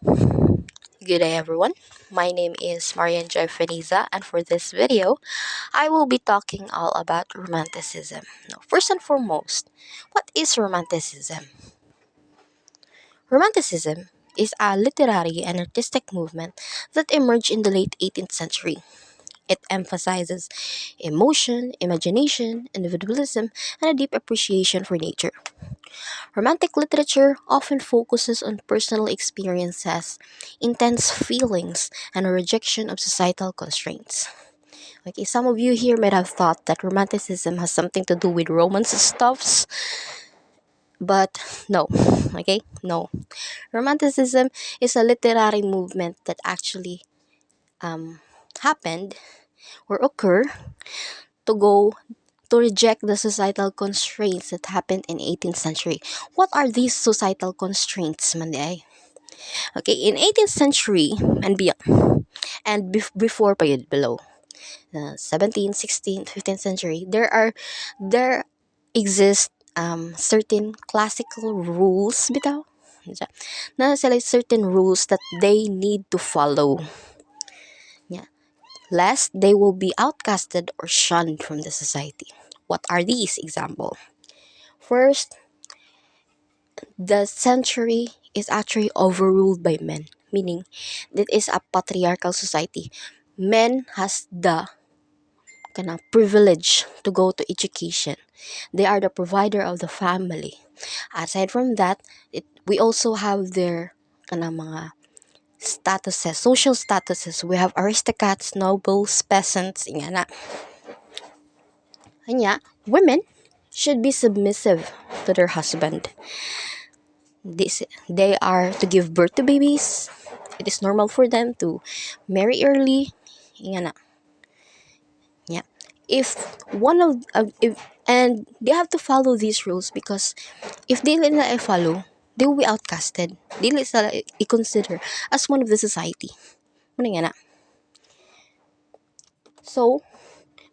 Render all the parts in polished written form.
Good day, everyone. My name is Marian Joy Feniza, and for this video, I will be talking all about Romanticism. Now, first and foremost, what is Romanticism? Romanticism is a literary and artistic movement that emerged in the late 18th century. It emphasizes emotion, imagination, individualism, and a deep appreciation for nature. Romantic literature often focuses on personal experiences, intense feelings, and a rejection of societal constraints. Okay, some of you here might have thought that romanticism has something to do with romance stuffs, but no, okay, no. Romanticism is a literary movement that actually happened or occur to go to reject the societal constraints that happened in 18th century. What are these societal constraints, Manday? Okay, in 18th century and beyond, and before pa yun, below, 17th, 16th, 15th century, there exist certain classical rules, bitaw, na sila certain rules that they need to follow. Yeah. Lest they will be outcasted or shunned from the society. What are these example? First, the century is actually overruled by men, meaning that is a patriarchal society. Men has the privilege to go to education. They are the provider of the family. Aside from that, we also have their mga statuses, social statuses. We have aristocrats, nobles, peasants, ingana. Kanya, women should be submissive to their husband. They are to give birth to babies. It is normal for them to marry early. Ingana. Yeah. If one of if and they have to follow these rules because if they let not follow, they will be outcasted. They let sila i-consider as one of the society. Muna nga na. So,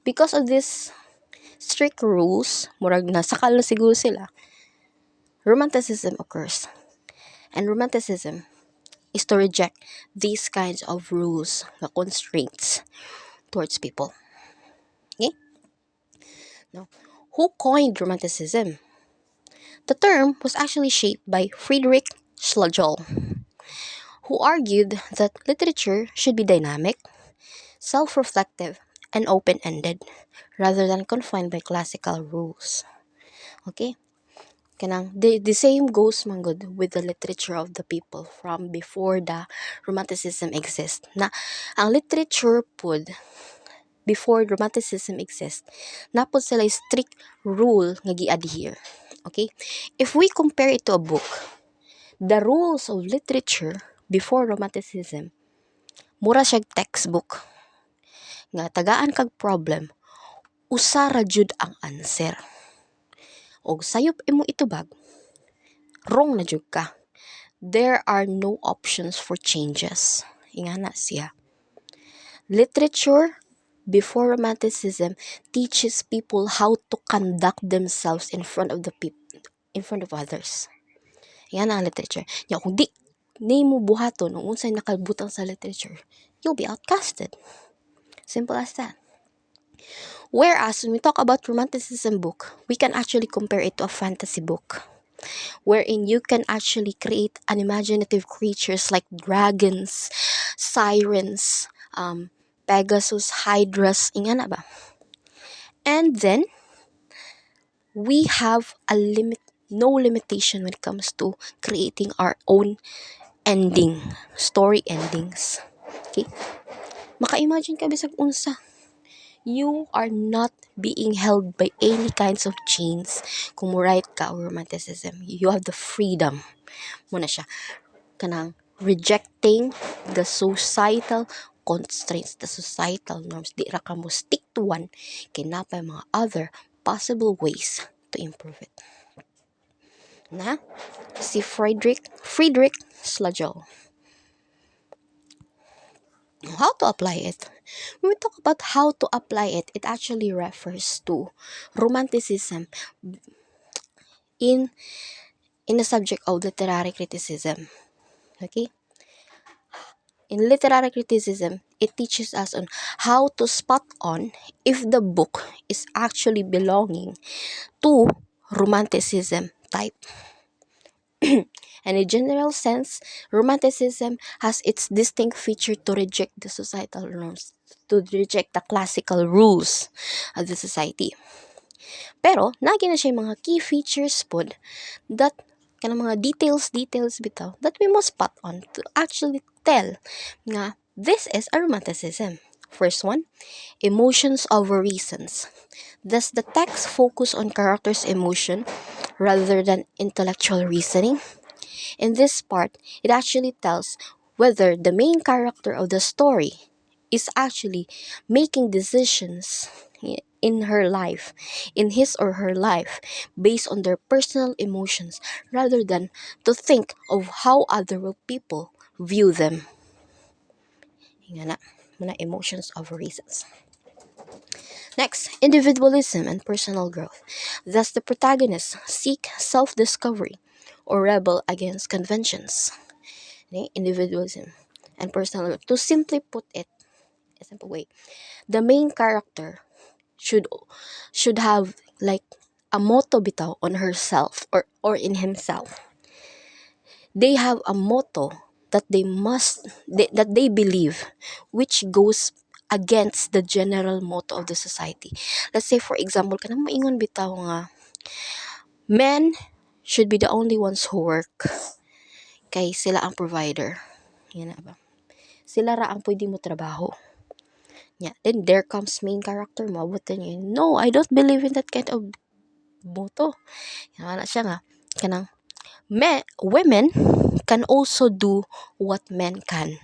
because of this strict rules, murag na sakal na siguro sila, romanticism occurs. And romanticism is to reject these kinds of rules, the constraints towards people. Okay? Now, who coined romanticism? The term was actually shaped by Friedrich Schlegel, who argued that literature should be dynamic, self-reflective, and open-ended, rather than confined by classical rules. Okay? The same goes man good with the literature of the people from before the Romanticism exists. Na ang literature pod before Romanticism exists, napod sila strict rule nga gi-adhere. Okay? If we compare it to a book, the rules of literature before Romanticism, mura siyang textbook. Nga tagaan kag problem, usa ra jud ang answer. Og sayop imo itubag, wrong na jud ka. There are no options for changes. Ingana siya. Literature before Romanticism teaches people how to conduct themselves in front of the people, in front of others. Yan ang literature. Nya kung di mo buhaton kung unsay nakalbutang sa literature, you'll be outcasted. Simple as that. Whereas when we talk about Romanticism book, we can actually compare it to a fantasy book, wherein you can actually create unimaginative creatures like dragons, sirens, Pegasus, hydras, ingana ba? And then we have no limitation when it comes to creating our own story endings. Okay? Maka-imagine ka bisag unsa. You are not being held by any kinds of chains kung mo right ka or romanticism. You have the freedom. Muna siya. Kanang rejecting the societal constraints, the societal norms. Di ra ka mo stick to one. Kinapay mga other possible ways to improve it. Na? Si Friedrich Schlegel. How to apply it? When we talk about how to apply it, it actually refers to romanticism in the subject of literary criticism. Okay? In literary criticism, it teaches us on how to spot on if the book is actually belonging to Romanticism type. And in general sense, Romanticism has its distinct feature to reject the societal norms, to reject the classical rules of the society. Pero, nagi na siya yung mga key features pod that kanang mga details bitaw that we must spot on to actually tell nga this is a romanticism. First one, emotions over reasons. Does the text focus on characters' emotion rather than intellectual reasoning? In this part, it actually tells whether the main character of the story is actually making decisions in her life, in his or her life, based on their personal emotions rather than to think of how other people view them. Nga na, muna emotions over reasons. Next, individualism and personal growth. Thus, the protagonists seek self-discovery or rebel against conventions. Individualism and personal growth. To simply put it, a simple way, the main character should should have like a motto bitaw on herself or in himself. They have a motto that that they believe, which goes against the general motto of the society. Let's say for example, kanang moingon bitaw nga men should be the only ones who work kay sila ang provider. Yan na ba? Sila ra ang pwede mo trabaho. Yeah. Then there comes main character mo. But then no, I don't believe in that kind of motto. Yan na siya nga. Kanang women can also do what men can.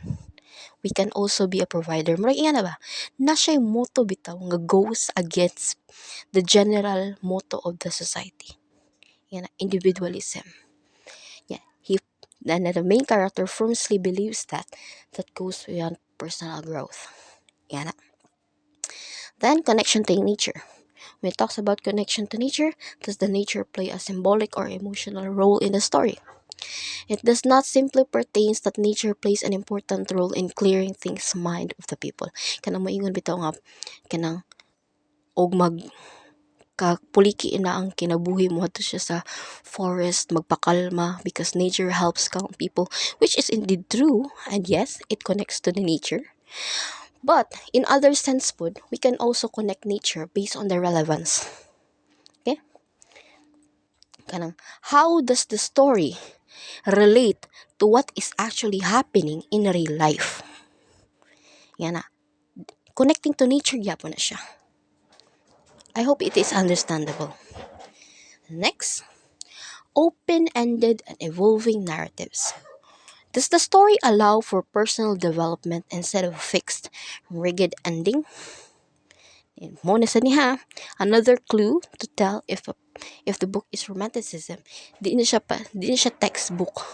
We can also be a provider. Murag nga na ba? Na siya yung motto bitaw nga goes against the general motto of the society. Yan na, individualism. Yeah, the main character firmly believes that goes beyond personal growth. Yan na. Then, connection to nature. When it talks about connection to nature, does the nature play a symbolic or emotional role in the story? It does not simply pertains that nature plays an important role in clearing things mind of the people. Kanang moingon bitaw nga kanang og puliki na ang kinabuhi mo ato siya sa forest magpakalma because nature helps calm people, which is indeed true, and yes, it connects to the nature. But in other sense pod, we can also connect nature based on the relevance. Okay? Kanang how does the story relate to what is actually happening in real life? Yan na. Connecting to nature gyapon na siya. I hope it is understandable. Next, open-ended and evolving narratives. Does the story allow for personal development instead of fixed, rigid ending? Mo na sa niha, another clue to tell if the book is romanticism, di na siya textbook.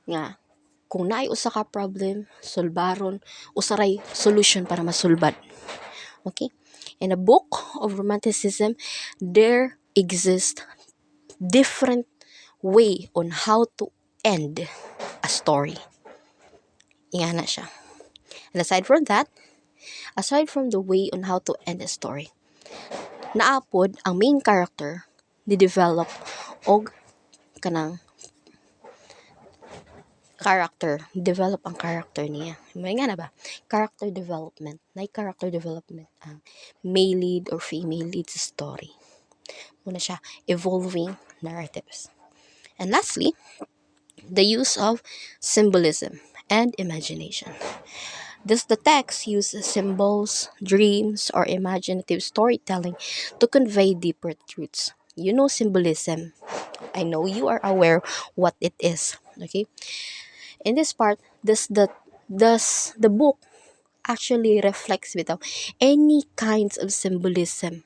Nga kung naay usa ka problem, solbaron, usaray solution para masulbad. Okay? In a book of romanticism, there exists different way on how to end a story. Nga na siya. And aside from the way on how to end a story, naapod ang main character ni-develop og kanang develop ang character niya. May nga na ba? Character development. Character development ang male lead or female lead sa story. Muna siya, evolving narratives. And lastly, the use of symbolism and imagination. Does the text use symbols, dreams, or imaginative storytelling to convey deeper truths? You know symbolism. I know you are aware what it is. Okay? In this part, does the book actually reflects without any kinds of symbolism?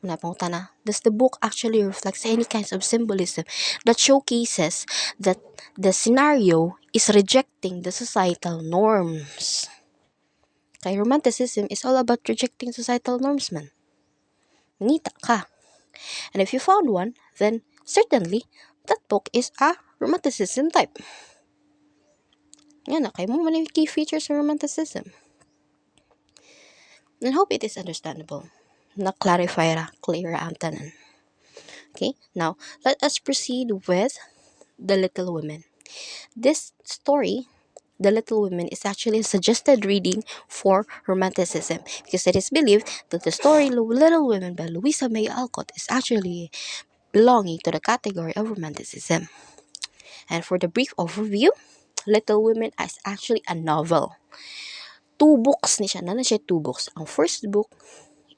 Does the book actually reflects any kinds of symbolism that showcases that the scenario is rejecting the societal norms? Kay romanticism is all about rejecting societal norms, man. Nangita ka. And if you found one, then certainly that book is a romanticism type. Yan na, kay mo man yung key features of Romanticism. And hope it is understandable. Na-clarify ra, clear ang tanan. Okay, now, let us proceed with The Little Women. This story, The Little Women, is actually a suggested reading for Romanticism because it is believed that the story Little Women by Louisa May Alcott is actually belonging to the category of Romanticism. And for the brief overview, Little Women is actually a novel. Two books ni siya. Nana siya two books. Ang first book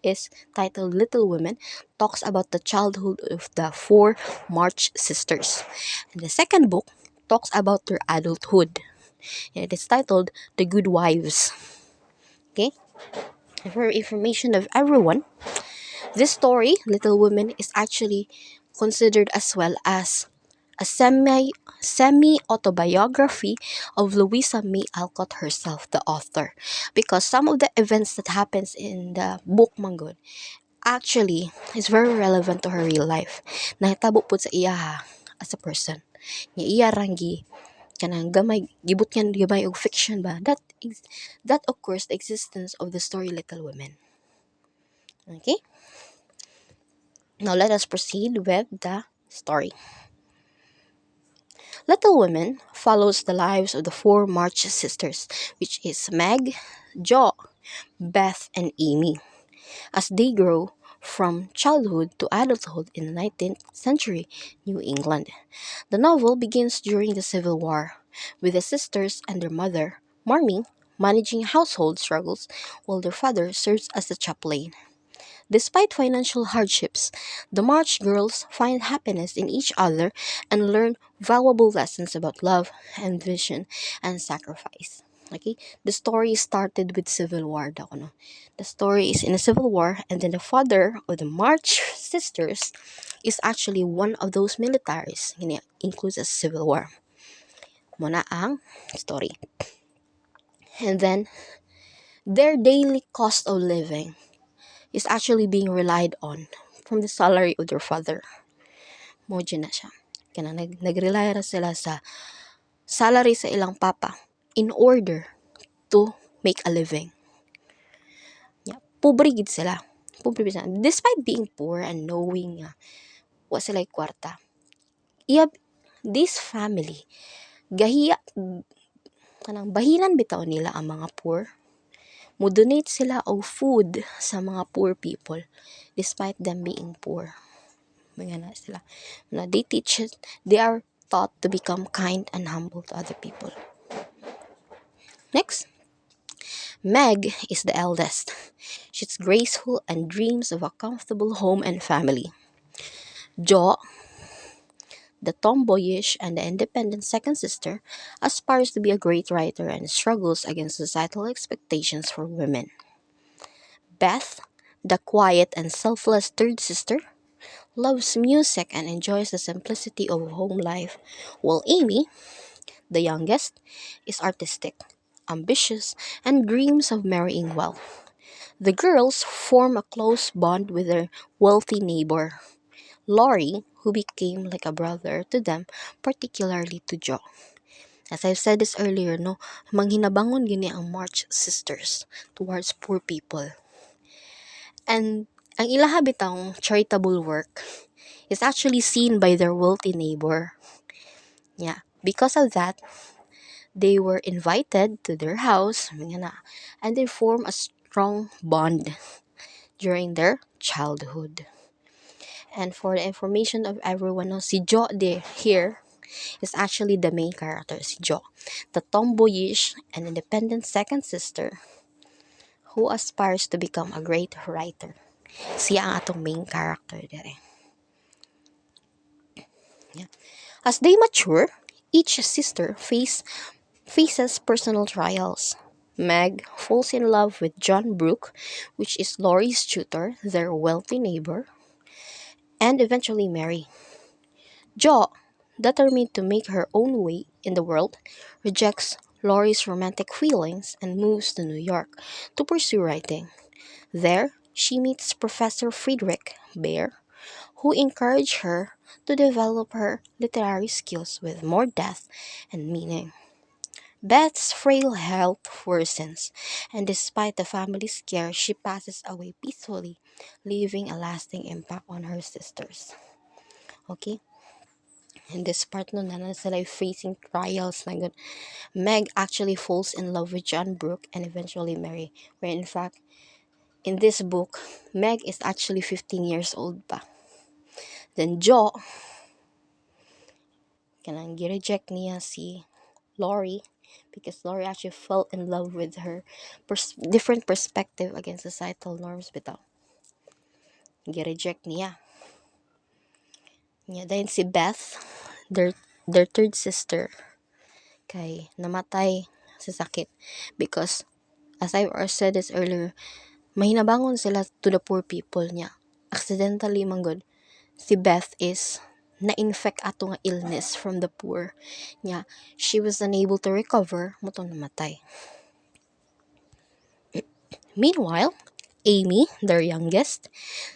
is titled Little Women, talks about the childhood of the four March sisters. And the second book talks about their adulthood. And it is titled The Good Wives. Okay? And for information of everyone, this story, Little Women, is actually considered as well as a semi autobiography of Louisa May Alcott herself, the author, because some of the events that happens in the book manggod actually is very relevant to her real life. Nahitabo po sa iya ha, as a person. Nga iya ranggi kanang gamay gibot yan gamay og fiction ba that occurs the existence of the story Little Women. Okay, now let us proceed with the story. Little Women follows the lives of the four March sisters, which is Meg, Jo, Beth, and Amy, as they grow from childhood to adulthood in the 19th century New England. The novel begins during the Civil War, with the sisters and their mother, Marmee, managing household struggles while their father serves as a chaplain. Despite financial hardships, the March girls find happiness in each other and learn valuable lessons about love, ambition, and sacrifice. Okay, the story started with Civil War. Daw, no? The story is in a Civil War, and then the father of the March sisters is actually one of those militaries. Includes a Civil War. Muna ang story. And then, their daily cost of living is actually being relied on from the salary of their father. Mojo na siya. Kaya nag-rely na sila sa salary sa ilang papa in order to make a living. Yeah. Pobre gid sila. Pobre sila. Despite being poor and knowing wa sila kwarta, this family, gahiya, kanang bahilan bitaw nila ang mga poor. Mo-donate sila og food sa mga poor people despite them being poor. Mga na sila. Na they are taught to become kind and humble to other people. Next, Meg is the eldest. She's graceful and dreams of a comfortable home and family. Jo, the tomboyish and the independent second sister, aspires to be a great writer and struggles against societal expectations for women. Beth, the quiet and selfless third sister, loves music and enjoys the simplicity of home life, while Amy, the youngest, is artistic, ambitious, and dreams of marrying well. The girls form a close bond with their wealthy neighbor, Laurie, who became like a brother to them, particularly to Jo. As I've said this earlier, no, manghinabangon gini ang March sisters towards poor people. And ang ilaha bitang charitable work is actually seen by their wealthy neighbor. Yeah, because of that, they were invited to their house, and they form a strong bond during their childhood. And for the information of everyone, no, si Jo here is actually the main character, si Jo, the tomboyish and independent second sister who aspires to become a great writer. Siya ang atong main character dire. Yeah. As they mature, each sister faces personal trials. Meg falls in love with John Brooke, which is Laurie's tutor, their wealthy neighbor, and eventually marry. Jo, determined to make her own way in the world, rejects Laurie's romantic feelings and moves to New York to pursue writing. There, she meets Professor Friedrich Baer, who encouraged her to develop her literary skills with more depth and meaning. Beth's frail health worsens, and despite the family's care, she passes away peacefully, leaving a lasting impact on her sisters. Okay? In this part no na sila facing trials na good. Meg actually falls in love with John Brooke and eventually marry. Where in fact, in this book, Meg is actually 15 years old pa. Then Jo, kanang gi-reject niya si Lori because Lori actually fell in love with her different perspective against societal norms bitaw. Gi-reject niya. Yeah, then si Beth, their third sister, kay namatay sa sakit because as I said this earlier, mahinabangon sila to the poor people niya. Accidentally manggod si Beth is na-infect ato nga illness from the poor niya. She was unable to recover, mutong namatay. Meanwhile, Amy, their youngest,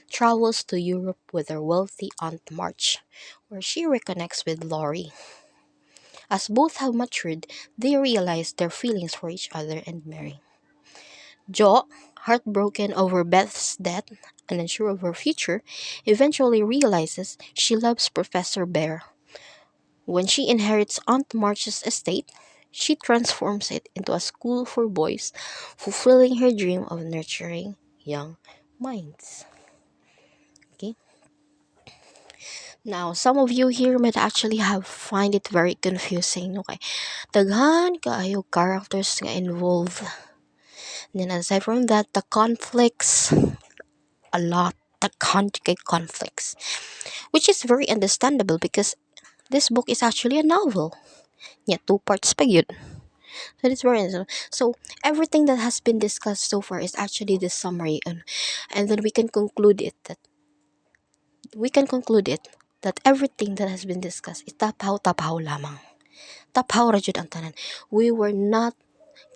travels to Europe with her wealthy Aunt March, where she reconnects with Laurie. As both have matured, they realize their feelings for each other and marry. Jo, heartbroken over Beth's death and unsure of her future, eventually realizes she loves Professor Bear. When she inherits Aunt March's estate, she transforms it into a school for boys, fulfilling her dream of nurturing young minds. Okay. Now, some of you here might actually have find it very confusing. Okay, daghan kaayo characters nga involved. Then aside from that, the conflicts a lot. The conjugate conflicts, which is very understandable because this book is actually a novel. Yeah, two parts pa yun. So it's very interesting. So everything that has been discussed so far is actually the summary, and then we can conclude it that everything that has been discussed is tapaw lamang. Tapaw ra jud ang tanan. We were not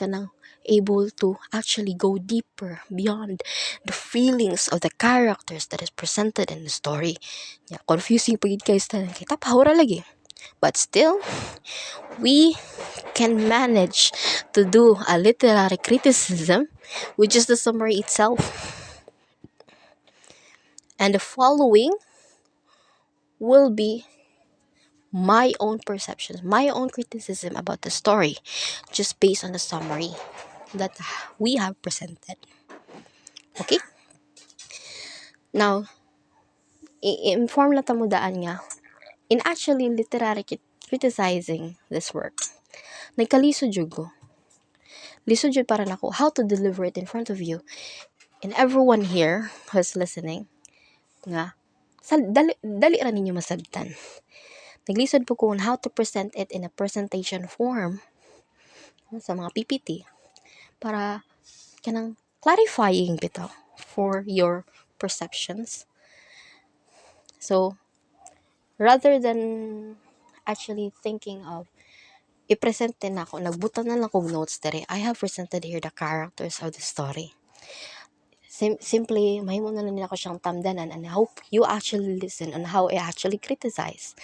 kanang able to actually go deeper beyond the feelings of the characters that is presented in the story. Yeah, confusing pagid guys tanan kay tapaw ra lagi. But still, we can manage to do a literary criticism, which is the summary itself. And the following will be my own perceptions, my own criticism about the story, just based on the summary that we have presented. Okay? Now, i-inform lang tamo daan nga, in actually literary criticizing this work, nagkalisod jud ko. Lisod jud para nako how to deliver it in front of you. And everyone here who's listening, nga, dali ra ninyo masabtan. Naglisod po ko on how to present it in a presentation form sa mga PPT para kanang clarifying bitaw for your perceptions. So, rather than actually thinking of i-present din ako, nagbutan na lang kong notes dere, I have presented here the characters of the story. Simply, mahimo na lang nila ko siyang tamdanan, and I hope you actually listen on how I actually criticize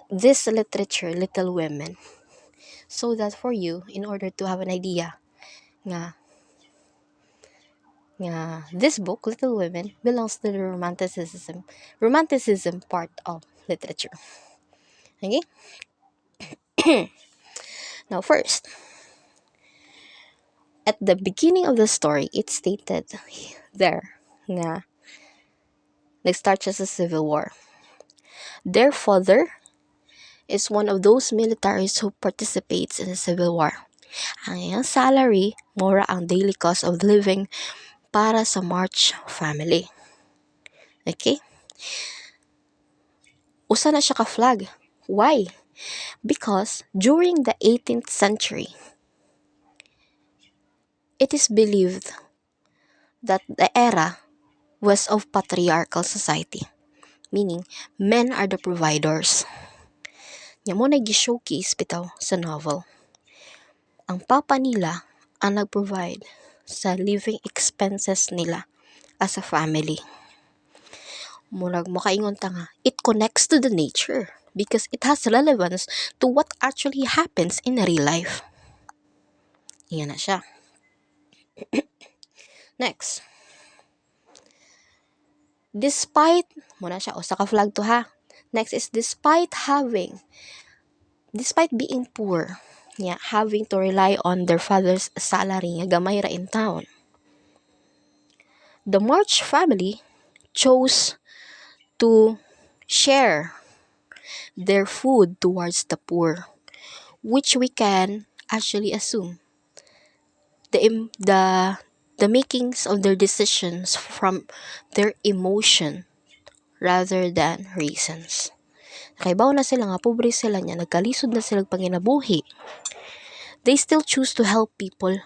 this literature, Little Women, so that for you, in order to have an idea nga this book, Little Women, belongs to the romanticism part of literature. Okay? Now, first, at the beginning of the story, it stated there nga nag-start siya sa Civil War. Their father is one of those militaries who participates in the Civil War. Ang iyang salary, mura ang daily cost of living para sa March family. Okay? Usa na siya ka-flag. Why? Because during the 18th century, it is believed that the era was of patriarchal society, meaning men are the providers. Nya mo nag-showcase bitaw sa novel. Ang papa nila ang nag-provide sa living expenses nila as a family. Murag makaingon ta nga, it connects to the nature. because it has relevance to what actually happens in real life. Yan na siya. Next. Despite, muna siya, o saka flag to ha. Next is despite being poor, yeah, having to rely on their father's salary nga gamay ra in town, the March family chose to share their food towards the poor, which we can actually assume the makings of their decisions from their emotion rather than reasons. Kay baw na sila nga pobre sila niya, nagkalisod na sila panginabuhi. They still choose to help people,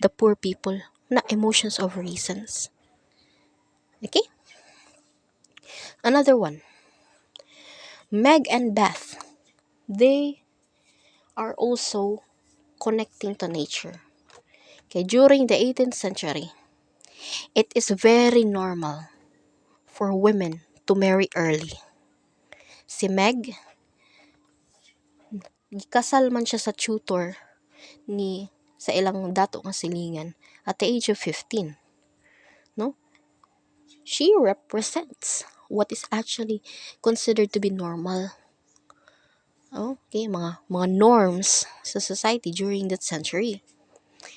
the poor people, na emotions over reasons. Okay? Another one. Meg and Beth, they are also connecting to nature. Okay, during the 18th century, it is very normal for women to marry early. Si Meg, gikasal man siya sa tutor ni sa ilang dato nga silingan at the age of 15. No? She represents what is actually considered to be normal. Okay, mga norms sa society during that century.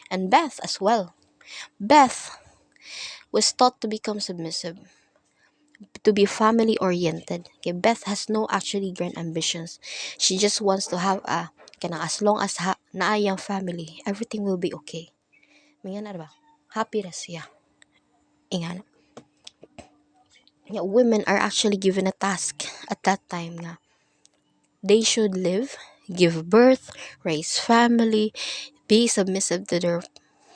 And Beth as well. Beth was taught to become submissive, to be family oriented. Okay, Beth has no actually grand ambitions. She just wants to have as long as naayang family, everything will be okay. Mga na ba? Happy ra siya. Ingan. Yeah, women are actually given a task at that time nga. They should live, give birth, raise family, be submissive to their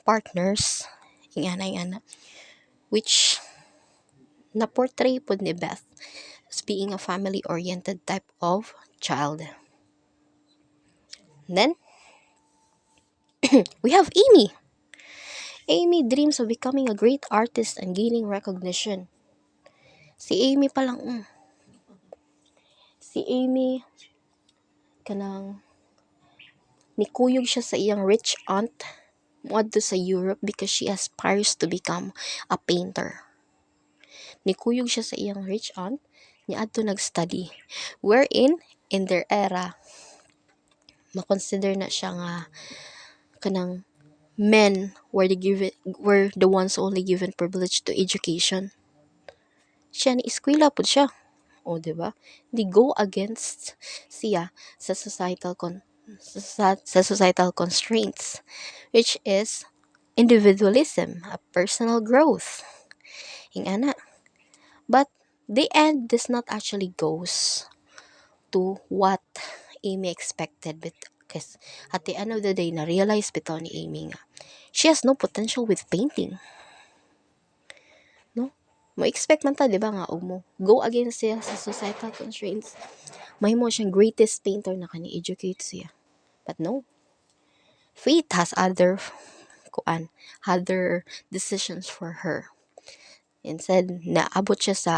partners. Ingana. Which na-portray po ni Beth as being a family-oriented type of child. Then, we have Amy. Amy dreams of becoming a great artist and gaining recognition. Si Amy palang, si Amy, kanang, nikuyog siya sa iyang rich aunt moadto sa Europe because she aspires to become a painter. Nikuyog siya sa iyang rich aunt, niadto nag-study. Wherein, in their era, makonsider na siya nga kanang men were the ones only given privilege to education. Siya ni eskwela po siya. O, diba? They go against siya sa societal constraints, which is individualism, a personal growth. Ingana. But the end does not actually goes to what Amy expected, because at the end of the day, na-realize bitaw ni Amy nga, she has no potential with painting. No? Mo-expect man ta, di ba nga, mo go against siya sa societal constraints. Mahimo siyang greatest painter na kani-educate siya. But no. Fate has other decisions for her. Instead, naabot siya sa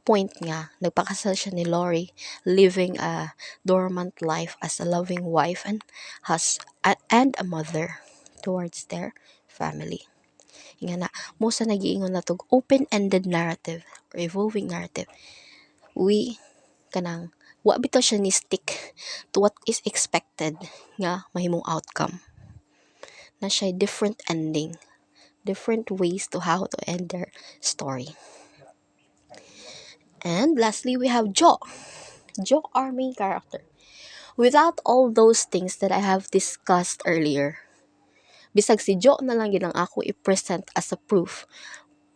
point nga, nagpakasal siya ni Lori, living a dormant life as a loving wife and a mother towards their family. Nga na, mo sa nagiingon na tog open-ended narrative or evolving narrative. We kanang wa bitaw siya ni stick to what is expected nga mahimong outcome. Na siya different ending, different ways to how to end their story. And lastly, we have Jo. Jo, our main character. Without all those things that I have discussed earlier, bisag si Jo na lang yun ang ako i-present as a proof,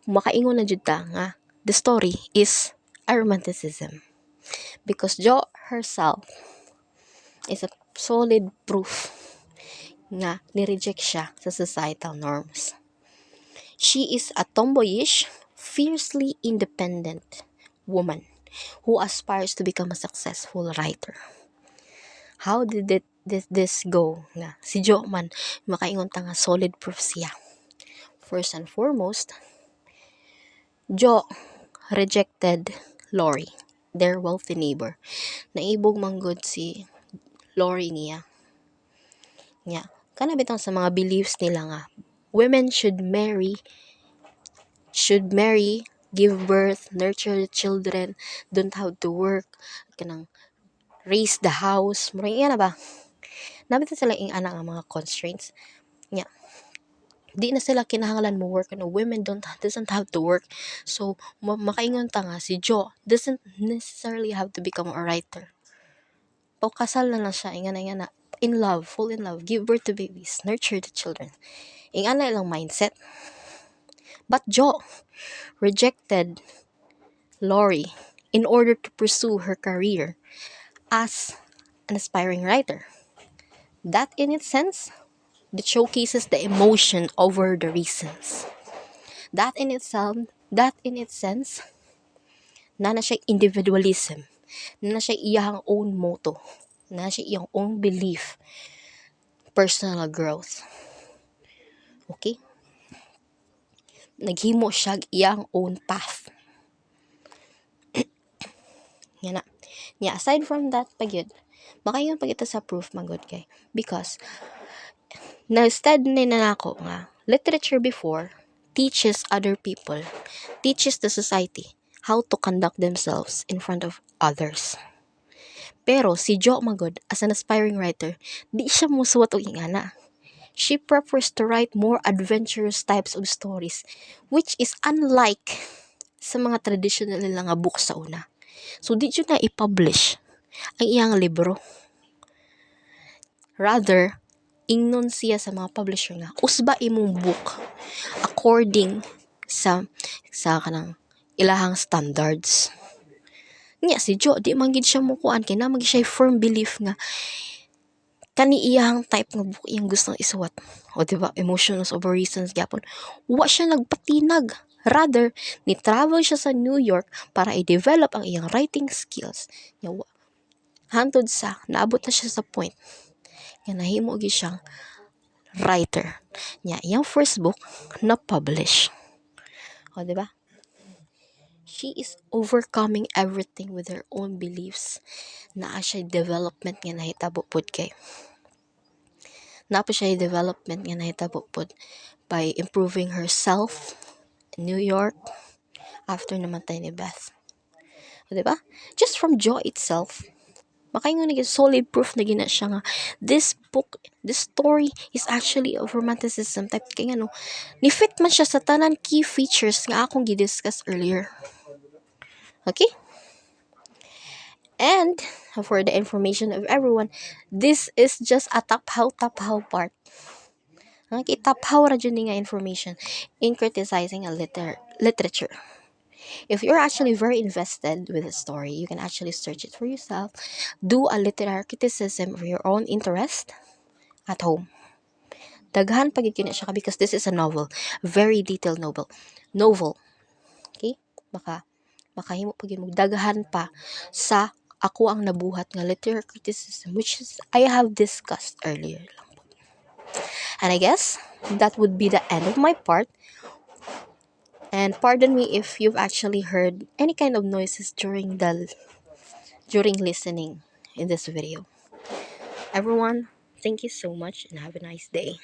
makaingon na jud ta nga the story is a romanticism. Because Jo herself is a solid proof nga ni-reject siya sa societal norms. She is a tomboyish, fiercely independent woman who aspires to become a successful writer. How did this go? Nga, si Jo man, makaingon ta nga solid proof siya. First and foremost, Jo rejected Lori. their wealthy neighbor. Naibog manggod si Lori niya. Nya, kana bitong sa mga beliefs nila nga women should marry, give birth, nurture the children, don't have to work, kanang raise the house. Murag iya na ba? Nabita sila ing ana nga mga constraints. Nya, di na sila kinahanglan mo work, women doesn't have to work. So makaingon ta nga si Jo doesn't necessarily have to become a writer. Kasal na lang siya, ingana in love, fall in love, give birth to babies, nurture the children. Ingana ilang mindset. But Jo rejected Lori in order to pursue her career as an aspiring writer. That in its sense, that showcases the emotion over the reasons. That in its sense, na siya individualism, na siya iyang own motto, na siya iyang own belief, personal growth. Okay? Naghimo siya iyang own path. Yan na. Yeah, aside from that, pagyud, makaingon pag ito sa proof magod kay. Because, na-study na nako nga, literature before teaches other people, teaches the society how to conduct themselves in front of others. Pero si Jo Magod, as an aspiring writer, di siya musuwat og ingana. She prefers to write more adventurous types of stories, which is unlike sa mga traditional nila nga book sa una. So, di siya na i-publish ang iyang libro. Rather, ingnon siya sa mga publisher nga, usba imong book according sa kanang ilahang standards. Nya si Jo, di man gid siya mukuan kay na siya firm belief nga kani iyang type nga book iyang gustong isuwat. O diba, emotions over reasons gyapon. Wa siya nagpatinag. Rather, ni-travel siya sa New York para i-develop ang iyang writing skills. Nya, hantod sa, naabot na siya sa point nga nahimo gyud siyang writer. Nya, iyang first book na-publish. O diba? She is overcoming everything with her own beliefs. Naa siya development nga nahitabo pod kay. Napa siya development nga nahitabo pod by improving herself in New York after namatay ni Beth. O, diba? Just from Jo itself, makaingon na solid proof na gina siya nga this story is actually of romanticism type kay ano, ni fit man siya sa tanan key features nga akong gidiscuss earlier. Okay? And for the information of everyone, this is just a taphaw part. Okay, taphaw ra jud nga information in criticizing a literature. If you're actually very invested with the story, you can actually search it for yourself. Do a literary criticism of your own interest at home. Daghan pagid kini siya because this is a novel, very detailed novel. Okay? Makahimo pagid mo daghan pa sa ako ang nabuhat nga literary criticism, which is I have discussed earlier lang. And I guess that would be the end of my part. And pardon me if you've actually heard any kind of noises during listening in this video. Everyone, thank you so much and have a nice day.